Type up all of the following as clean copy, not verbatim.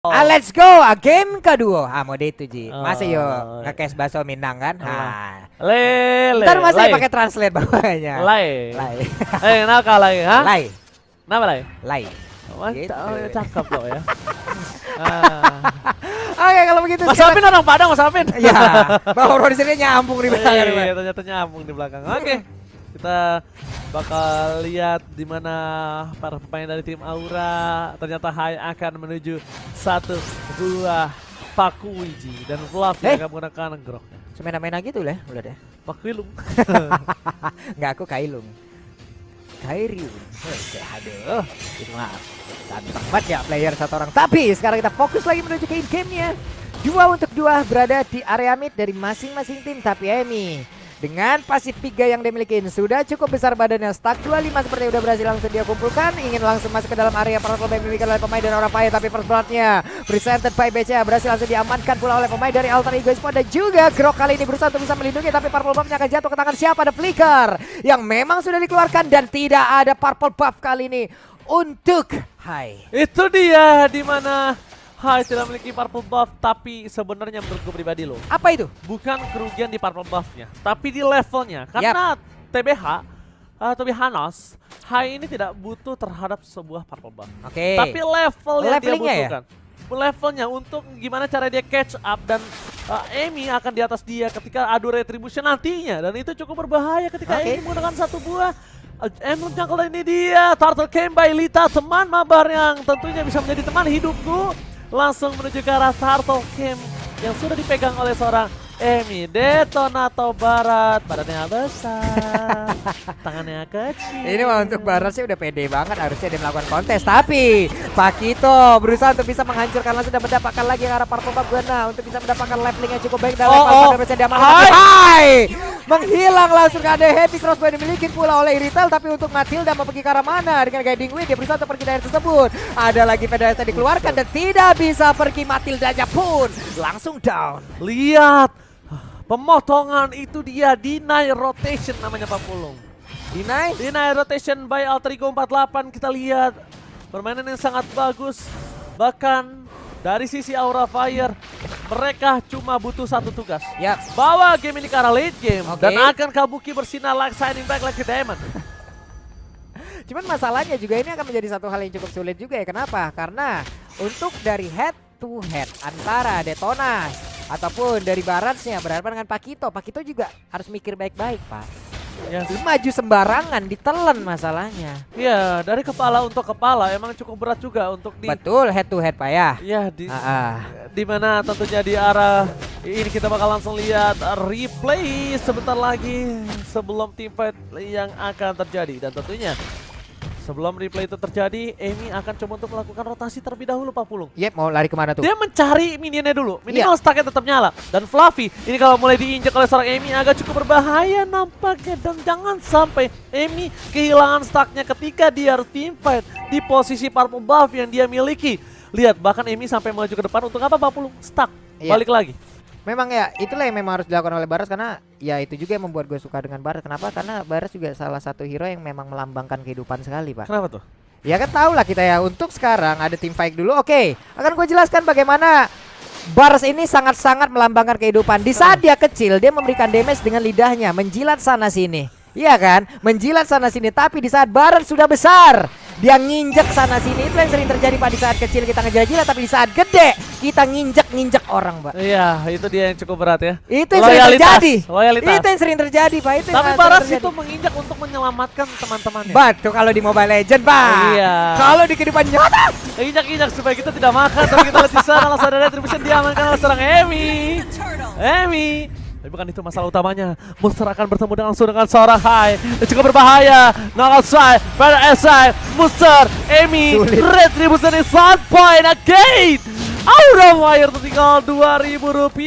Let's go, game kedua. Mode itu Ji. Masa yo nge-cash bakso Minang kan? Ntar masa pakai translate bawahnya. Lai. Nakal lagi, ha? Lai. Kenapa lai? Lai. Mantap, cakep loh ya. Oke, kalau begitu Mas Apin orang Padang, Mas Apin. Iya, Bang Rodi sini nyambung di belakang. Iya, ternyata nyambung di belakang. Oke. Kita bakal lihat di mana para pemain dari tim Aura ternyata Hai akan menuju satu buah Pakuwiji dan Fluffy akan menggunakan grok. Semena-mena gitu lah, udah deh. Pakuilung. Enggak, aku Kailung. Kairium. Aduh, itu maaf. Ganteng banget ya player satu orang. Tapi sekarang kita fokus lagi menuju ke in-game-nya. 2-2 berada di area mid dari masing-masing tim. Tapi Emi dengan pasif 3 yang dimiliki sudah cukup besar badannya. Stack 25 seperti udah berhasil langsung dia kumpulkan. Ingin langsung masuk ke dalam area para yang dimiliki oleh pemain dan orang payah. Tapi first bloodnya presented by BCA berhasil langsung diamankan pula oleh pemain dari Alter Ego Sport. Dan juga Grok kali ini berusaha untuk bisa melindungi. Tapi purple buff-nya akan jatuh ke tangan siapa? Ada Flicker yang memang sudah dikeluarkan. Dan tidak ada purple buff kali ini untuk Hai. Itu dia di mana Hai tidak memiliki purple buff, tapi sebenarnya menurut gue pribadi loh. Apa itu? Bukan kerugian di purple buffnya, tapi di levelnya. Karena TBH atau Hanos, Hai ini tidak butuh terhadap sebuah purple buff. Tapi level yang dia butuhkan. Levelnya untuk gimana cara dia catch up dan Emi akan di atas dia ketika adu retribution nantinya. Dan itu cukup berbahaya ketika Emi menggunakan satu buah. Emblem Jungle ini dia, Turtle Came by Lita, teman mabar yang tentunya bisa menjadi teman hidupku. Langsung menuju ke arah Turtle Came yang sudah dipegang oleh seorang Emi. Detonato Barat, badannya besar, tangannya kecil. Ini mah untuk Barat sih udah pede banget, harusnya dia melakukan kontes. Tapi Pakito berusaha untuk bisa menghancurkan langsung dan mendapatkan lagi yang arah Purple Buff Gana untuk bisa mendapatkan leveling yang cukup baik dalam bisa diamankan. Hai! Menghilang langsung, ada heavy crossbow yang dimiliki pula oleh Irital. Tapi untuk Matilda mau pergi ke arah mana dengan guiding wing, dia berusaha untuk pergi dari tersebut. Ada lagi Federasi dikeluarkan dan tidak bisa pergi, Matildanya pun langsung down. Lihat pemotongan itu dia, deny rotation namanya Pak Pulung. Deny rotation by Alter Ego 48. Kita lihat permainan yang sangat bagus. Bahkan dari sisi Aura Fire, mereka cuma butuh satu tugas. Bawa game ini ke arah late game. Dan akan Kabuki bersinar like shining back like a diamond. Cuman masalahnya juga ini akan menjadi satu hal yang cukup sulit juga ya. Kenapa? Karena untuk dari head to head antara Detonas ataupun dari Baratsnya berhadapan dengan Pakito juga harus mikir baik-baik, Pak. Maju sembarangan, ditelan masalahnya. Iya, dari kepala untuk kepala emang cukup berat juga untuk di... Betul, head to head, Pak ya. Iya, di mana tentunya di arah ini kita bakal langsung lihat replay sebentar lagi sebelum team fight yang akan terjadi. Dan tentunya sebelum replay itu terjadi, Emi akan coba untuk melakukan rotasi terlebih dahulu, Pak Pulung. Mau lari kemana tuh? Dia mencari minionnya dulu. Minimal stacknya tetap nyala. Dan Fluffy, ini kalau mulai diinjak oleh seorang Emi agak cukup berbahaya nampaknya. Dan jangan sampai Emi kehilangan stacknya ketika dia harus team fight di posisi purple buff yang dia miliki. Lihat, bahkan Emi sampai maju ke depan untuk apa, Pak Pulung? Stuck. Balik lagi. Memang ya, itulah yang memang harus dilakukan oleh Baras, karena ya itu juga yang membuat gue suka dengan Baras. Kenapa? Karena Baras juga salah satu hero yang memang melambangkan kehidupan sekali, Pak. Kenapa tuh? Ya kan tahu lah kita ya, untuk sekarang ada tim fight dulu. Akan gue jelaskan bagaimana Baras ini sangat-sangat melambangkan kehidupan. Di saat dia kecil, dia memberikan damage dengan lidahnya, menjilat sana sini. Iya kan? Menjilat sana sini. Tapi di saat Baras sudah besar, dia nginjek sana sini. Itu yang sering terjadi, Pak. Di saat kecil kita ngejilat-jilat, tapi di saat gede kita nginjek Orang, Pak. Iya, itu dia yang cukup berat ya. Itu yang sering terjadi. Loyalitas. Itu yang sering terjadi, Pak. Itu tapi Baras itu menginjak untuk menyelamatkan teman-temannya. Betul, kalau di Mobile Legend, Pak. Iya. Kalau di kehidupan nyata, injak supaya kita tidak makan. Tapi kita lihat di sana langsung ada retribution diamankan oleh seorang Emi. Tapi bukan itu masalah utamanya. Monster akan bertemu langsung dengan seorang Hai. Dan cukup berbahaya. Knockout strike pada SI. Monster, Emi, retribution is on point again. Aura Fire tertinggal Rp2.000.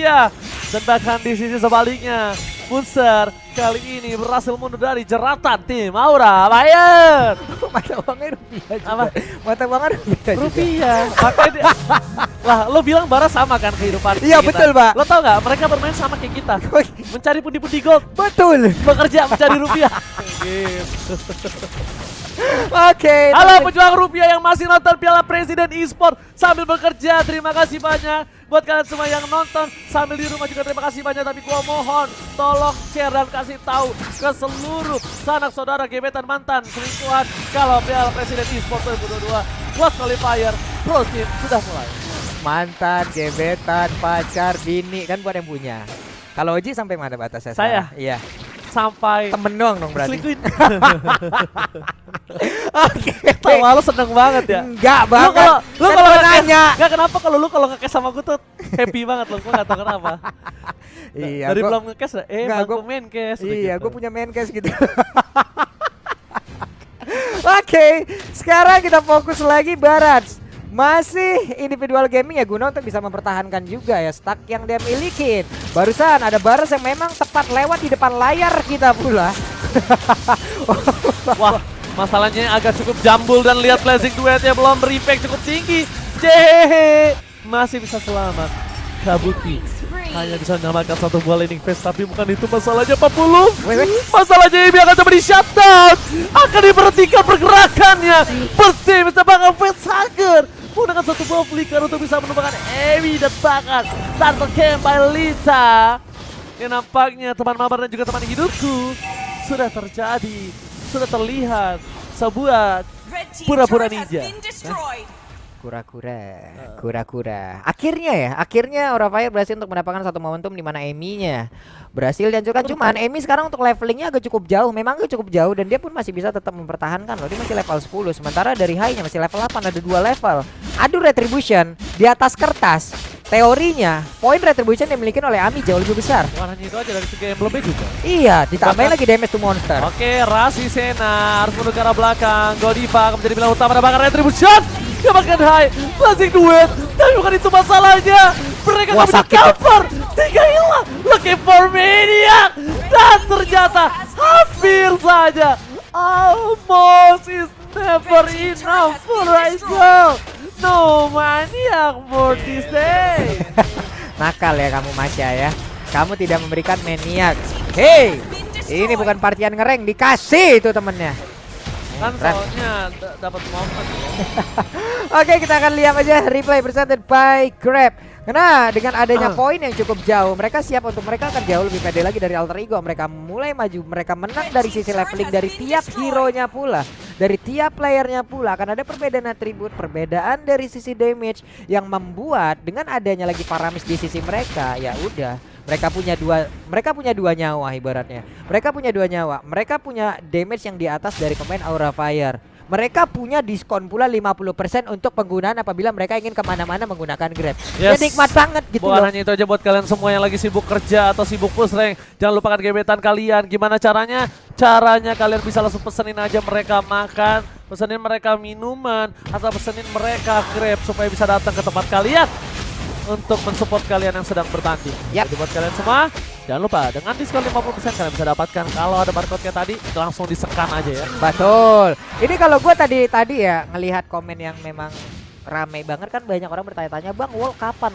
Dan bahkan di sisi sebaliknya, Monster kali ini berhasil mundur dari jeratan tim Aura Fire. Mata uangnya rupiah juga. Apa? Mata uangnya rupiah. Makanya dia... Lah, lo bilang Baras sama kan kehidupan Iya, kita. betul, Pak. Lo tau gak, mereka bermain sama kayak kita. Mencari pundi-pundi gold. Betul. Bekerja mencari rupiah. Gitu. Oke. Halo pejuang rupiah yang masih nonton Piala Presiden Esport sambil bekerja. Terima kasih banyak buat kalian semua yang nonton sambil di rumah juga terima kasih banyak. Tapi gua mohon tolong share dan kasih tahu ke seluruh sanak saudara gebetan mantan selingkuhan kalau Piala Presiden Esport 2022 World Qualifier Pro Team sudah mulai. Mantan, gebetan, pacar, bini kan buat yang punya. Kalau Oji sampai mana batasnya? Saya? Iya. Sampai Temen doang dong berarti. selingkuhin. Oke. Tawa lu seneng banget ya. Enggak Lu banget. kalau nanya. Enggak kenapa kalau lu kalau nge-cash sama gue tuh happy banget lo, gue gak tau kenapa. Iya. Dari gua- belum nge-cash Enggak, gue main cash. Iya, gue punya main case gitu. Oke, sekarang kita fokus lagi Barats. Masih individual gaming ya guna untuk bisa mempertahankan juga ya stack yang dia milikin. Barusan ada Barats yang memang tepat lewat di depan layar kita pula. Wah, masalahnya agak cukup jambul dan lihat blazing duetnya belum berimpact cukup tinggi. Jehehe, masih bisa selamat. Kabuki hanya bisa menyelamatkan satu buah landing phase, tapi bukan itu masalahnya 40. Masalahnya ini akan coba di shutdown, akan diberhentikan pergerakannya. Bersih bisa banget Facehugger menggunakan satu buah flicker untuk bisa menumbangkan Emi dan bahkan Turtle Camp by Lita. Yang nampaknya teman mabar dan juga teman hidupku sudah terjadi, sudah terlihat sebuah pura-pura ninja. Kura-kura. Akhirnya Aura Fire berhasil untuk mendapatkan satu momentum di mana Emi-nya berhasil dihancurkan. Cuman Emi sekarang untuk levelingnya agak cukup jauh. Memang agak cukup jauh dan dia pun masih bisa tetap mempertahankan loh. Dia masih level 10 sementara dari high-nya masih level 8, ada 2 level. Aduh, Retribution di atas kertas. Teorinya poin Retribution yang dimiliki oleh Ami jauh lebih besar. Bukan hanya itu aja, dari segi emblemnya juga. Iya, ditambahin lagi damage to monster. Oke, Rasi Sena harus menuju ke arah belakang. Godiva menjadi bilang utama dan bahkan Retribution kebakar high, blazing duet. Tapi bukan itu masalahnya. Mereka Wah, gak punya sakit, cover. Tiga hilang, looking for Maniac. Dan ternyata hampir saja. Almost is never enough for Rizal. No Maniac for this day. Nakal ya kamu Masya ya. Kamu tidak memberikan maniak. Hey, ini bukan partian ngereng, dikasih itu temennya. Kan soalnya dapat momen. Oke, kita akan lihat aja replay presented by Grab. Karena dengan adanya poin yang cukup jauh, mereka siap untuk mereka akan jauh lebih pede lagi dari Alter Ego. Mereka mulai maju, mereka menang dari sisi leveling dari tiap hero-nya pula, dari tiap playernya pula. Akan ada perbedaan atribut, perbedaan dari sisi damage yang membuat dengan adanya lagi Paramis di sisi mereka, ya udah. Mereka punya dua nyawa ibaratnya. Mereka punya dua nyawa. Mereka punya damage yang di atas dari pemain Aura Fire. Mereka punya diskon pula 50% untuk penggunaan apabila mereka ingin kemana-mana menggunakan Grab. Yes. Ya nikmat banget gitu Bukan loh. hanya itu aja buat kalian semua yang lagi sibuk kerja atau sibuk push rank. Jangan lupakan gebetan kalian. Gimana caranya? Caranya kalian bisa langsung pesenin aja mereka makan, pesenin mereka minuman, atau pesenin mereka Grab supaya bisa datang ke tempat kalian untuk mensupport kalian yang sedang bertanding. Yap. Jadi buat kalian semua, jangan lupa dengan diskon 50% kalian bisa dapatkan. Kalau ada barcode kayak tadi, langsung disekan aja ya. Betul. Ini kalau gue tadi ya ngelihat komen yang memang rame banget kan, banyak orang bertanya-tanya, Bang, Wall kapan?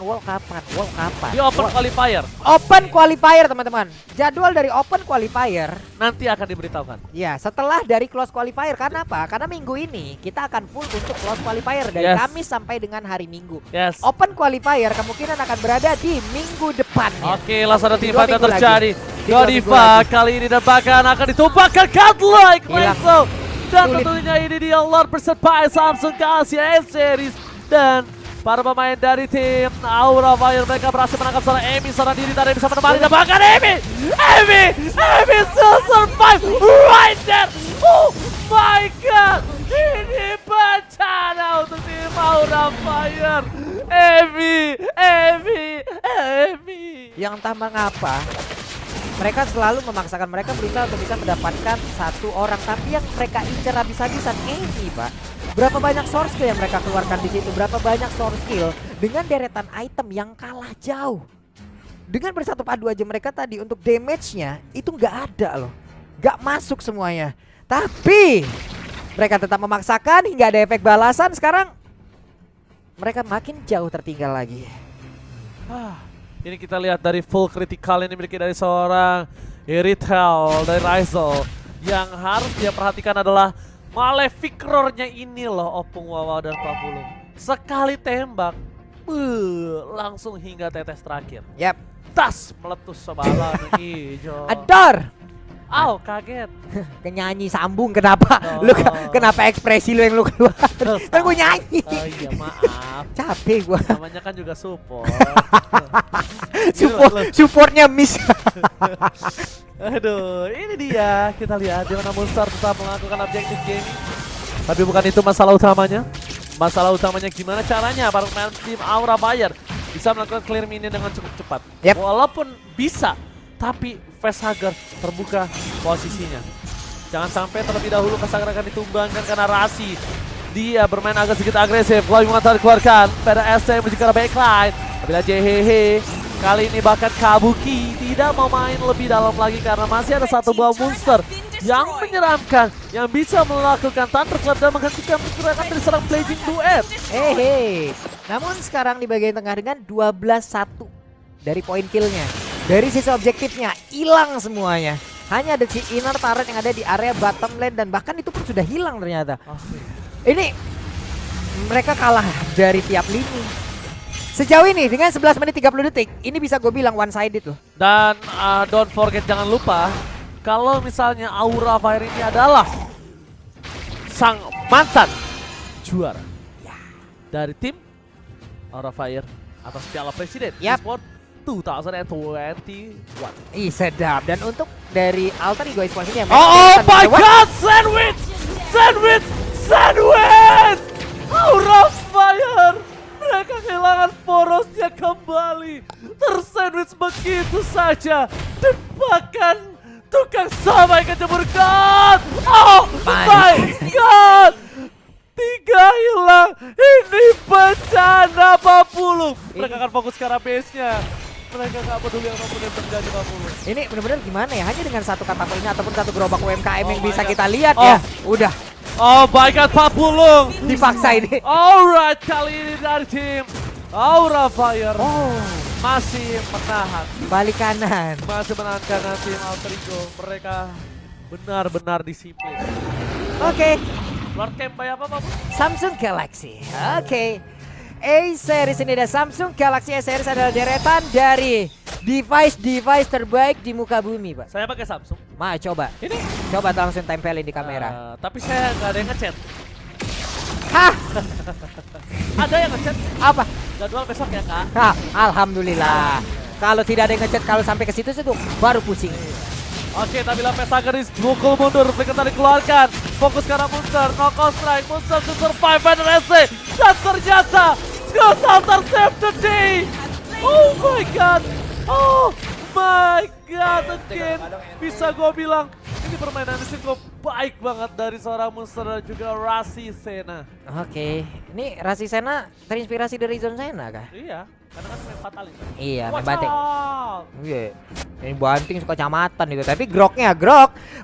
Di Open Qualifier Open Qualifier teman-teman. Jadwal dari Open Qualifier nanti akan diberitahukan. ya setelah dari Close Qualifier. Karena apa? Karena minggu ini kita akan full untuk Close Qualifier dari Yes. Kamis sampai dengan hari Minggu. Yes. Open Qualifier kemungkinan akan berada di minggu depannya. Oke, langsung ada tim Dua fight yang minggu terjadi. lagi. Dua minggu Godiva lagi. kali ini dan bahkan akan ditumpahkan godlike Hilang. langsung. Dan Sulit. tentunya ini dia Lord berserta Samsung Kasia F-Series. Dan para pemain dari tim Aura Fire mereka berhasil menangkap seorang Emi, seorang diri tadi bisa menemani dan bahkan Emi still survive right there. Oh my god, ini bencana untuk tim Aura Fire. Emi. Yang entah mengapa mereka selalu memaksakan, mereka berusaha untuk bisa mendapatkan satu orang, tapi yang mereka incer habis-habisan Amy, Pak. Berapa banyak source skill yang mereka keluarkan di situ, berapa banyak source skill dengan deretan item yang kalah jauh. Dengan bersatu padu aja mereka tadi untuk damage-nya itu nggak ada loh, nggak masuk semuanya. Tapi mereka tetap memaksakan hingga ada efek balasan. Sekarang mereka makin jauh tertinggal lagi. Ini kita lihat dari full critical yang dimiliki dari seorang Irithel dari Rizal. Yang harus dia perhatikan adalah Malefic Roar-nya ini loh Opung Wawa dan Papulung. Sekali tembak, langsung hingga tetes terakhir. Yap. Tas meletus sebalan hijau. Ador. Aw, kaget. Nyanyi sambung kenapa? Oh. Lu kenapa ekspresi lu yang lu keluar? Kan gue nyanyi. Oh iya maaf. Capek gua. Namanya kan juga support. Supportnya miss. Aduh, ini dia. Kita lihat di mana Monster tetap melakukan objektif gaming. Tapi bukan itu masalah utamanya. Masalah utamanya gimana caranya para pemain tim Aura Fire bisa melakukan clear minion dengan cukup cepat. Yep. Walaupun bisa, tapi Facehugger terbuka posisinya. Jangan sampai terlebih dahulu Facehugger akan ditumbangkan karena Rasi. Dia bermain agak sedikit agresif. Lalu mengatakan dikeluarkan pada SC menuju ke arah backline. Apabila JHH kali ini bahkan Kabuki tidak mau main lebih dalam lagi karena masih ada satu buah monster yang menyeramkan yang bisa melakukan thunderclap dan menghentikan pergerakan dari serang Blazing Duet. Hehe. Namun sekarang di bagian tengah dengan 12-1 dari poin killnya. Dari sisi objektifnya hilang semuanya. Hanya ada si inner turret yang ada di area bottom lane dan bahkan itu pun sudah hilang ternyata. Ini mereka kalah dari tiap lini. Sejauh ini dengan 11 menit 30 detik, ini bisa gue bilang one sided loh. Dan don't forget, jangan lupa kalau misalnya Aura Fire ini adalah sang mantan juara dari tim Aura Fire atas Piala Presiden eSport 2021. Ih sedap. Dan untuk dari Alter Ego Esports ini yang oh my god, sandwich! Sandwich! Sandwich! Aura Fire! Mereka kehilangan porosnya kembali. Tersandwich begitu saja. Dan bahkan tukang sampai kejemur god! Oh my god! 3 hilang. Ini bencana Papulung. Mereka akan fokus ke arah base-nya. Mereka gak peduli apapun yang terjadi Papulung. Ini benar-benar gimana ya? Hanya dengan satu katapult ini ataupun satu gerobak UMKM yang bisa kita lihat Oh. ya. Udah. Oh my god, Papulung Dipaksa ini. Alright, kali ini dari tim Aura Fire masih menahan. Balik kanan. Masih menahan karena tim Alter Ego. Mereka benar-benar disiplin. Oke. Lord Camp by apa Papulung? Samsung Galaxy. Oke. A-Series ini ada Samsung Galaxy A-Series adalah deretan dari device terbaik di muka bumi, Pak. Saya pakai Samsung. Coba. Ini Coba langsung tempelin di kamera. tapi saya nggak ada yang ngechat. Hah? Ada yang ngechat. Apa? Jadwal besok ya kak. Hah, alhamdulillah. Kalau tidak ada yang ngechat, kalau sampai ke situ baru pusing. Oke, tapi Facehugger pukul mundur, flicker tadi keluarkan. Fokus ke arah Monster, knockout strike, Monster to survive and SC. Dan ternyata Scott save the day. Oh my god. Oh my god, again. Bisa gue bilang ini permainan ini cukup baik banget dari seorang Monster dan juga Rasi Sena. Oke, ini Rasi Sena terinspirasi dari Zone Sena kah? Iya, karena kan main Fatality. Iya, main Watch banting. out. Iya, ini banting suka camatan itu. Tapi Grok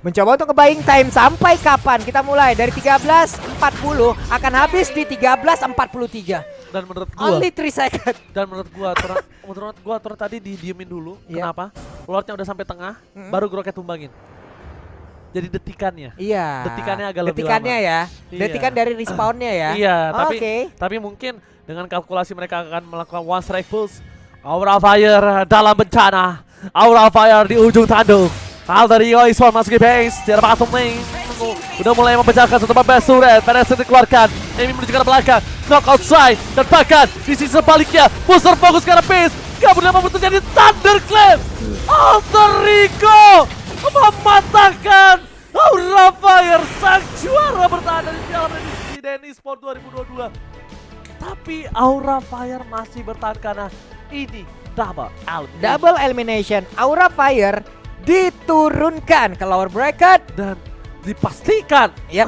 mencoba untuk nge-buying time sampai kapan? Kita mulai dari 13.40 akan habis di 13.43. Dan menurut gua, Only 3 second. dan menurut gua Tor tadi didiemin dulu. Iya. Kenapa? Lordnya udah sampai tengah, baru Groknya tumbangin. Jadi detikannya. Iya. Detikannya agak lebih Detikannya lama. ya. Iya. Detikan dari respawnnya ya. Iya, Oke. tapi mungkin dengan kalkulasi mereka akan melakukan one strike pulse. Aura Fire dalam bencana. Aura Fire di ujung tanduk. Alter Ego Esports masuk ke base. Di arah bottom lane. Udah mulai membecahkan satu bebas Suret. PNS dikeluarkan. Amy menuju ke arah belakang. Knockout strike. Dan bahkan di sisi sebaliknya. Booster fokus ke arah base. Kabur dan mampu terjadi Thunderclap. Alter Ego mematahkan Aura Fire, sang juara bertahan dari Piala Presiden eSport 2022. Tapi Aura Fire masih bertahan karena ini double elimination. Aura Fire diturunkan ke lower bracket dan dipastikan ya